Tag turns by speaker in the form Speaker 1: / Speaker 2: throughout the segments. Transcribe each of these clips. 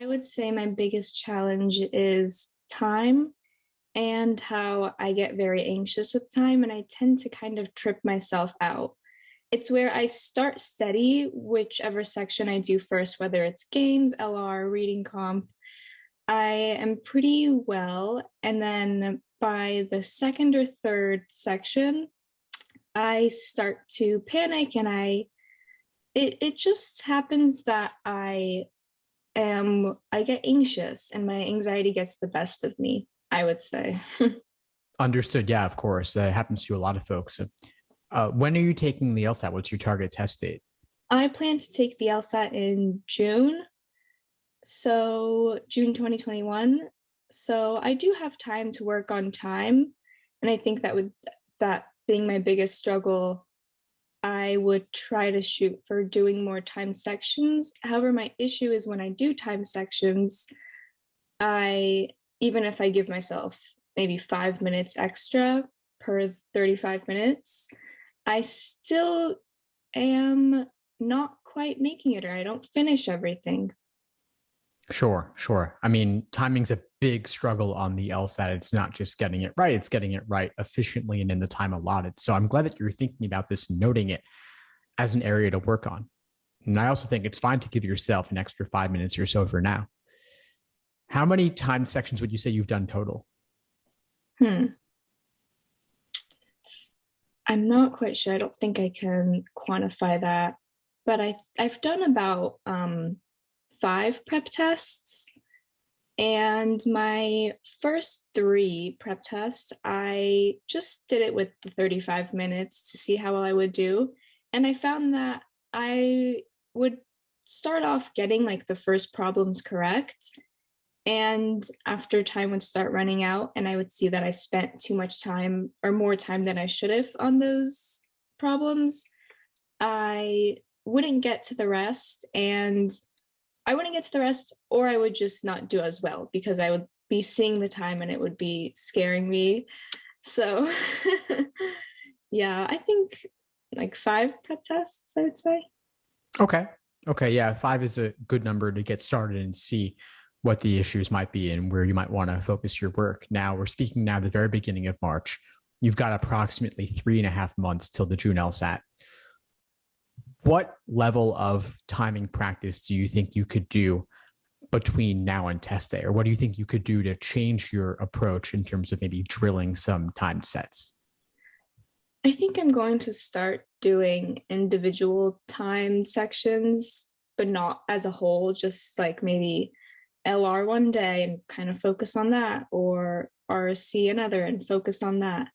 Speaker 1: I would say my biggest challenge is time and how I get very anxious with time and I tend to kind of trip myself out. It's where I start steady, whichever section I do first, whether it's games, LR, reading comp. I am pretty well. And then by the second or third section, I start to panic and it just happens that I get anxious and my anxiety gets the best of me, I would say.
Speaker 2: Understood. Yeah, of course. That happens to a lot of folks. When are you taking the LSAT? What's your target test date?
Speaker 1: I plan to take the LSAT in June, so June 2021. So I do have time to work on time, and I think that being my biggest struggle, I would try to shoot for doing more time sections. However, my issue is when I do time sections, I even if I give myself maybe 5 minutes extra per 35 minutes, I still am not quite making it, or I don't finish everything.
Speaker 2: Sure. I mean, timing's a big struggle on the LSAT. It's not just getting it right, it's getting it right efficiently and in the time allotted. So I'm glad that you're thinking about this and noting it as an area to work on. And I also think it's fine to give yourself an extra 5 minutes or so for now. How many time sections would you say you've done total?
Speaker 1: Hmm. I'm not quite sure. I don't think I can quantify that, but I've done about 5 prep tests, and my first 3 prep tests, I just did it with the 35 minutes to see how well I would do, and I found that I would start off getting like the first problems correct, and after time would start running out, and I would see that I spent too much time or more time than I should have on those problems, I wouldn't get to the rest. And I wouldn't get to the rest, or I would just not do as well because I would be seeing the time and it would be scaring me. So, yeah, I think like 5 prep tests, I would say.
Speaker 2: Okay. Yeah, 5 is a good number to get started and see what the issues might be and where you might want to focus your work. Now, we're speaking now the very beginning of March. You've got approximately 3.5 months till the June LSAT. What level of timing practice do you think you could do between now and test day? Or what do you think you could do to change your approach in terms of maybe drilling some time sets?
Speaker 1: I think I'm going to start doing individual time sections, but not as a whole, just like maybe LR one day and kind of focus on that, or RC another and focus on that.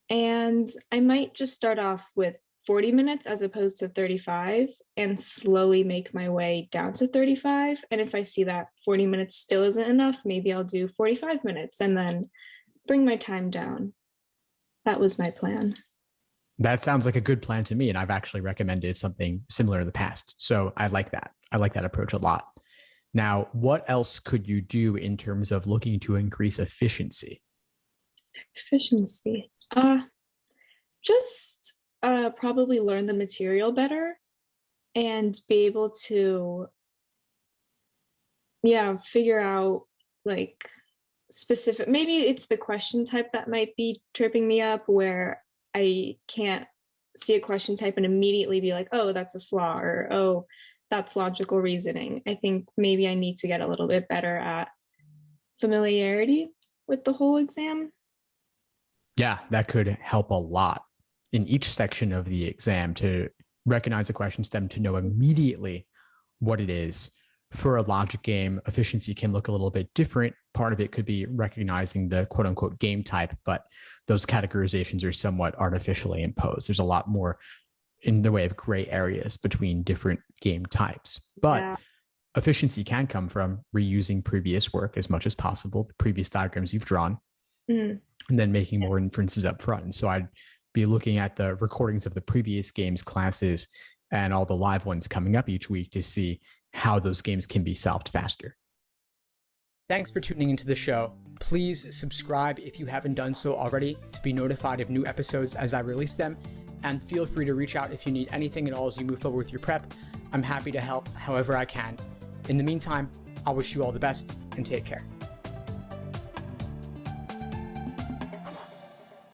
Speaker 1: And I might just start off with 40 minutes as opposed to 35 and slowly make my way down to 35. And if I see that 40 minutes still isn't enough, maybe I'll do 45 minutes and then bring my time down. That was my plan.
Speaker 2: That sounds like a good plan to me. And I've actually recommended something similar in the past. So I like that. I like that approach a lot. Now, what else could you do in terms of looking to increase efficiency?
Speaker 1: Efficiency. Just probably learn the material better and be able to, yeah, figure out like specific, maybe it's the question type that might be tripping me up, where I can't see a question type and immediately be like, oh, that's a flaw, or oh, that's logical reasoning. I think maybe I need to get a little bit better at familiarity with the whole exam.
Speaker 2: Yeah, that could help a lot in each section of the exam to recognize the question stem, to know immediately what it is. For a logic game, efficiency can look a little bit different. Part of it could be recognizing the quote unquote game type, but those categorizations are somewhat artificially imposed. There's a lot more in the way of gray areas between different game types. But
Speaker 1: Yeah.
Speaker 2: efficiency can come from reusing previous work as much as possible, the previous diagrams you've drawn,
Speaker 1: Mm.
Speaker 2: and then making more inferences up front. And so I'd be looking at the recordings of the previous games classes and all the live ones coming up each week to see how those games can be solved faster. Thanks for tuning into the show. Please subscribe if you haven't done so already to be notified of new episodes as I release them. And feel free to reach out if you need anything at all as you move forward with your prep. I'm happy to help however I can. In the meantime,
Speaker 3: I'll wish you all the best and take care.